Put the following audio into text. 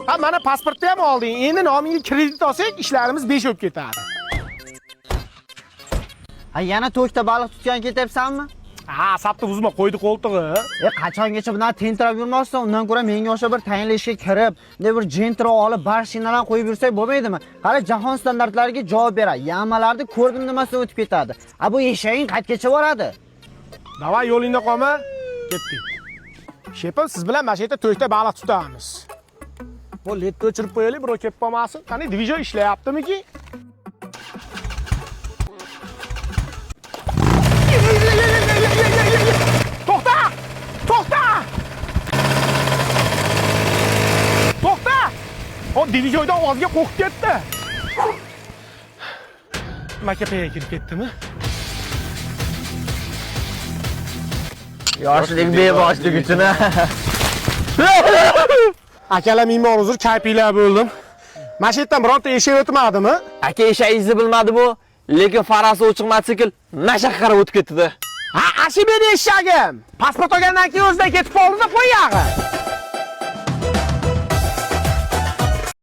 Ha, mana pasportni ham olding. Endi nomingga kredit olsak, ishlarimiz 5 o'tib ketadi. Ha, yana to'kda baliq tutgan ketyapsanmi? Ha, sapni buzma, qo'ydi qo'ltig'i. Qachongacha bundan tentirab yurmasdan, undan ko'ra menga o'sha bir tayinli ishga kirib, bir jentro olib, barshinadan qo'yib yursak bo'lmaydimi? Qara jahon standartlariga javob beradi. Yamalarni ko'rdim nimasidan o'tib ketadi. Bu eshaging qayergacha boradi? Davay, yo'lingda qolma. Ketdik. Shepim, siz bilan mana shu yerda to'kda baliq tutamiz. Bu letni o'chirib qo'yaylik, birov kelib qolmasin. Qani, dvijo ishlayaptimi-ki? To'xta! To'xta! To'xta! O divijoydan ovozga qo'rqib ketdi. Makapaga kirib ketdimi? Yoshlik beboshlik uchun. Akalar, mingmon uzr, kaypinglar bo'ldim. Mana shu yerdan bironta eshak o'tmadimi? Aka eshagingizni bilmadi bu, lekin farasi o'chiq mototsikl nashaqa qarab o'tib ketdi. Ha, ashi meni eshagim. Pasport olgandan keyin o'zidan ketib qoldi-da, qo'y yag'i.